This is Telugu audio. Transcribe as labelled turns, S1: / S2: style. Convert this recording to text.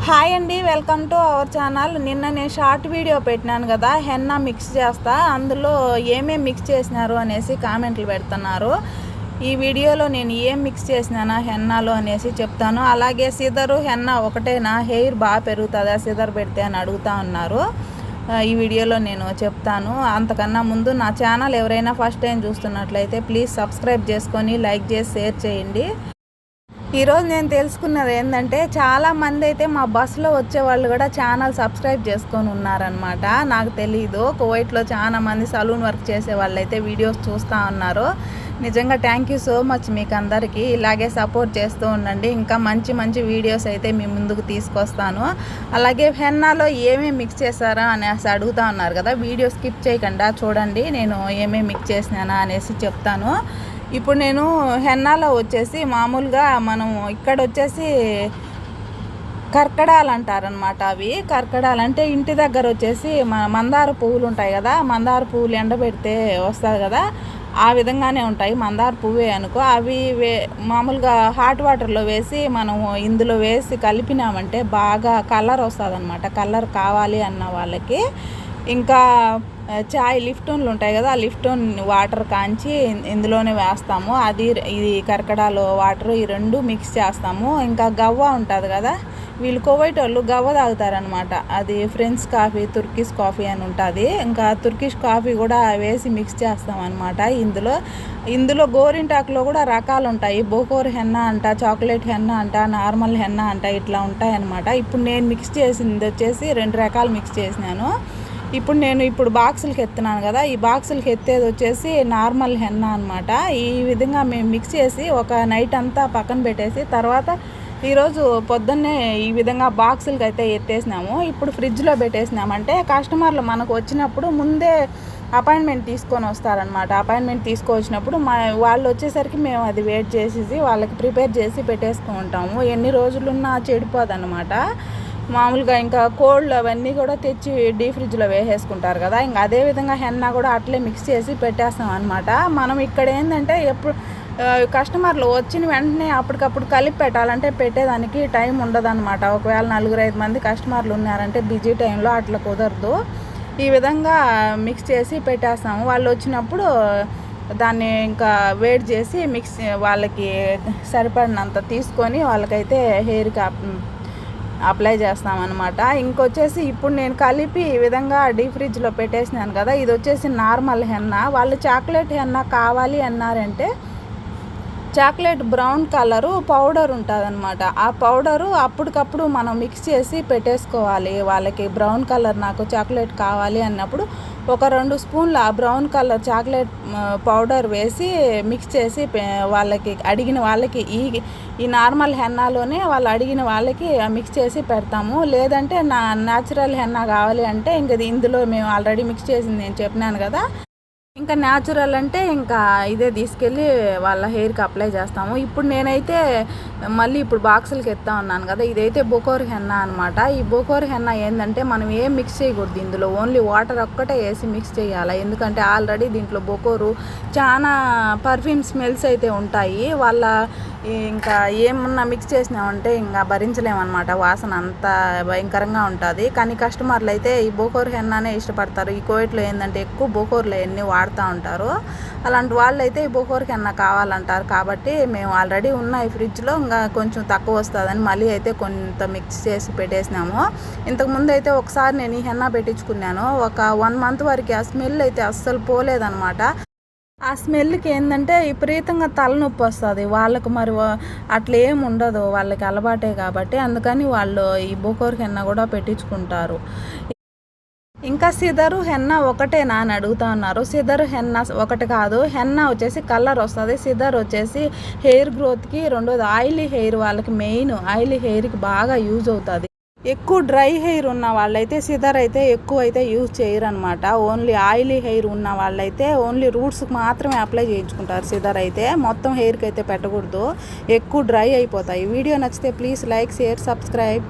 S1: హాయ్ అండి, వెల్కమ్ టు అవర్ ఛానల్. నిన్న నేను షార్ట్ వీడియో పెట్టినాను కదా, హెన్నా మిక్స్ చేస్తా, అందులో ఏమేమి మిక్స్ చేసినారు అనేసి కామెంట్లు పెడుతున్నారు. ఈ వీడియోలో నేను ఏం మిక్స్ చేసినానా హెన్నాలో అనేసి చెప్తాను. అలాగే సిదరు హెన్నా ఒకటేనా, హెయిర్ బాగా పెరుగుతుందా సిదర్ పెడితే అని అడుగుతూ ఉన్నారు. ఈ వీడియోలో నేను చెప్తాను. అంతకన్నా ముందు నా ఛానల్ ఎవరైనా ఫస్ట్ టైం చూస్తున్నట్లయితే ప్లీజ్ సబ్స్క్రైబ్ చేసుకొని లైక్ చేసి షేర్ చేయండి. ఈరోజు నేను తెలుసుకున్నది ఏంటంటే, చాలామంది అయితే మా బస్సులో వచ్చే వాళ్ళు కూడా ఛానల్ సబ్స్క్రైబ్ చేసుకొని ఉన్నారనమాట. నాకు తెలీదు. కువైట్లో చాలా మంది సలూన్ వర్క్ చేసే వాళ్ళు అయితే వీడియోస్ చూస్తూ ఉన్నారు. నిజంగా థ్యాంక్ యూ సో మచ్ మీకు అందరికీ. ఇలాగే సపోర్ట్ చేస్తూ ఉండండి. ఇంకా మంచి మంచి వీడియోస్ అయితే మీ ముందుకు తీసుకొస్తాను. అలాగే హెన్నాలో ఏమేమి మిక్స్ చేశారా అనేసి అడుగుతూ ఉన్నారు కదా, వీడియో స్కిప్ చేయకుండా చూడండి. నేను ఏమేమి మిక్స్ చేసినానా అనేసి చెప్తాను. ఇప్పుడు నేను హెన్నాలో వచ్చేసి మామూలుగా మనం ఇక్కడ వచ్చేసి కర్కడాలు అంటారనమాట. అవి కర్కడాలు అంటే ఇంటి దగ్గర వచ్చేసి మందార పువ్వులు ఉంటాయి కదా, మందార పువ్వులు ఎండబెడితే వస్తుంది కదా, ఆ విధంగానే ఉంటాయి. మందార పువ్వే అనుకో. అవి మామూలుగా హాట్ వాటర్లో వేసి మనం ఇందులో వేసి కలిపినామంటే బాగా కలర్ వస్తుంది అనమాట. కలర్ కావాలి అన్న వాళ్ళకి. ఇంకా చాయ్ లిఫ్టోన్లు ఉంటాయి కదా, ఆ లిఫ్టోన్ వాటర్ కాంచి ఇందులోనే వేస్తాము. ఇది కర్కడాలో వాటర్, ఈ రెండు మిక్స్ చేస్తాము. ఇంకా గవ్వ ఉంటుంది కదా, వీళ్ళు కువైట్ వాళ్ళు గవ్వ తాగుతారనమాట. అది ఫ్రెంచ్ కాఫీ, తుర్కిష్ కాఫీ అని ఉంటుంది. ఇంకా తుర్కిష్ కాఫీ కూడా వేసి మిక్స్ చేస్తామన్నమాట. ఇందులో గోరింటాకులో కూడా రకాలు ఉంటాయి. బోకోర్ హెన్నా అంట, చాక్లెట్ హెన్నా అంట, నార్మల్ హెన్నా అంట, ఇట్లా ఉంటాయి అన్నమాట. ఇప్పుడు నేను మిక్స్ చేసింది వచ్చేసి 2 రకాలు మిక్స్ చేసినాను. ఇప్పుడు బాక్సులకి ఎత్తున్నాను కదా, ఈ బాక్సులకి ఎత్తేది వచ్చేసి నార్మల్ హెన్నా అనమాట. ఈ విధంగా మేము మిక్స్ చేసి ఒక నైట్ అంతా పక్కన పెట్టేసి తర్వాత ఈరోజు పొద్దున్నే ఈ విధంగా బాక్సులకి అయితే ఎత్తేసినాము. ఇప్పుడు ఫ్రిడ్జ్లో పెట్టేసినామంటే కస్టమర్లు మనకు వచ్చినప్పుడు ముందే అపాయింట్మెంట్ తీసుకొని వస్తారనమాట. అపాయింట్మెంట్ తీసుకొచ్చినప్పుడు వాళ్ళు వచ్చేసరికి మేము అది వెయిట్ చేసేసి వాళ్ళకి ప్రిపేర్ చేసి పెట్టేసుకుంటాము. ఎన్ని రోజులున్నా చెడిపోదన్నమాట. మామూలుగా ఇంకా కోల్డ్ అవన్నీ కూడా తెచ్చి డీ ఫ్రిడ్జ్లో వేసేసుకుంటారు కదా, ఇంకా అదేవిధంగా హెన్నా కూడా అట్లే మిక్స్ చేసి పెట్టేస్తాం అనమాట. మనం ఇక్కడ ఏంటంటే ఎప్పుడు కస్టమర్లు వచ్చిన వెంటనే అప్పటికప్పుడు కలిపి పెట్టాలంటే పెట్టేదానికి టైం ఉండదన్నమాట. ఒకవేళ 4-5 మంది కస్టమర్లు ఉన్నారంటే బిజీ టైంలో అట్లా కుదరదు. ఈ విధంగా మిక్స్ చేసి పెట్టేస్తాము. వాళ్ళు వచ్చినప్పుడు దాన్ని ఇంకా వేడి చేసి వాళ్ళకి సరిపడినంత తీసుకొని వాళ్ళకైతే హెయిర్కి అప్లై చేస్తామన్నమాట. ఇంకొచ్చేసి ఇప్పుడు నేను కలిపి ఈ విధంగా డీప్ ఫ్రిడ్జ్లో పెట్టేసినాను కదా, ఇది వచ్చేసి నార్మల్ హెన్నా. వాళ్ళు చాక్లెట్ హెన్నా కావాలి అన్నారంటే చాక్లెట్ బ్రౌన్ కలరు పౌడర్ ఉంటుందన్నమాట. ఆ పౌడరు అప్పటికప్పుడు మనం మిక్స్ చేసి పెట్టేసుకోవాలి. వాళ్ళకి బ్రౌన్ కలర్ నాకు చాక్లెట్ కావాలి అన్నప్పుడు ఒక 2 స్పూన్లు ఆ బ్రౌన్ కలర్ చాక్లెట్ పౌడర్ వేసి మిక్స్ చేసి వాళ్ళకి అడిగిన వాళ్ళకి ఈ నార్మల్ హెన్నాలోనే వాళ్ళు అడిగిన వాళ్ళకి మిక్స్ చేసి పెడతాము. లేదంటే న్యాచురల్ హెన్నా కావాలి అంటే ఇందులో మేము ఆల్రెడీ మిక్స్ చేసింది నేను చెప్పినాను కదా, ఇంకా న్యాచురల్ అంటే ఇంకా ఇదే తీసుకెళ్ళి వాళ్ళ హెయిర్కి అప్లై చేస్తాము. ఇప్పుడు నేనైతే మళ్ళీ బాక్సులకి ఎత్తా ఉన్నాను కదా, ఇదైతే బోకోర్ హెన్నా అనమాట. ఈ బోకోర్ హెన్నా ఏంటంటే మనం ఏం మిక్స్ చేయకూడదు, ఇందులో ఓన్లీ వాటర్ ఒక్కటే వేసి మిక్స్ చేయాలి. ఎందుకంటే ఆల్రెడీ దీంట్లో బోకోరు చాలా పర్ఫ్యూమ్ స్మెల్స్ అయితే ఉంటాయి. ఇంకా ఏమన్నా మిక్స్ చేసినామంటే ఇంకా భరించలేమన్నమాట. వాసన అంత భయంకరంగా ఉంటుంది. కానీ కస్టమర్లు అయితే ఈ బోకోర్ హెన్నానే ఇష్టపడతారు. ఈ కువైట్లో ఏంటంటే ఎక్కువ బోకోర్లు అవన్నీ వాడుతూ ఉంటారు. అలాంటి వాళ్ళు అయితే ఈ బోకోర్ హెన్నా కావాలంటారు. కాబట్టి మేము ఆల్రెడీ ఉన్నాయి ఫ్రిడ్జ్లో, ఇంకా కొంచెం తక్కువ వస్తుందని మళ్ళీ అయితే కొంత మిక్స్ చేసి పెట్టేసినాము. ఇంతకుముందు అయితే ఒకసారి నేను ఈ హెన్నా పెట్టించుకున్నాను. ఒక 1 మంత్ వరకు ఆ స్మెల్ అయితే అస్సలు పోలేదనమాట. ఆ స్మెల్కి ఏంటంటే విపరీతంగా తలనొప్పి వస్తుంది. వాళ్ళకు మరి అట్లా ఏమి ఉండదు, వాళ్ళకి అలవాటే కాబట్టి అందుకని వాళ్ళు ఈ బోకోర్ హెన్నా కూడా పెట్టించుకుంటారు. ఇంకా సిదరు హెన్నా ఒకటేనా అని అడుగుతూ ఉన్నారు. సిదరు హెన్నా ఒకటి కాదు. హెన్నా వచ్చేసి కలర్ వస్తుంది, సిదర్ వచ్చేసి హెయిర్ గ్రోత్కి, రెండోది ఆయిలీ హెయిర్ వాళ్ళకి మెయిన్ ఆయిలీ హెయిర్కి బాగా యూజ్ అవుతుంది. ఎక్కువ డ్రై హెయిర్ ఉన్న వాళ్ళైతే సిదర్ అయితే ఎక్కువ అయితే యూజ్ చేయరు అనమాట. ఓన్లీ ఆయిలీ హెయిర్ ఉన్న వాళ్ళైతే ఓన్లీ రూట్స్కి మాత్రమే అప్లై చేయించుకుంటారు. సిదర్ అయితే మొత్తం హెయిర్కి అయితే పెట్టకూడదు, ఎక్కువ డ్రై అయిపోతాయి. వీడియో నచ్చితే ప్లీజ్ లైక్, షేర్, సబ్స్క్రైబ్.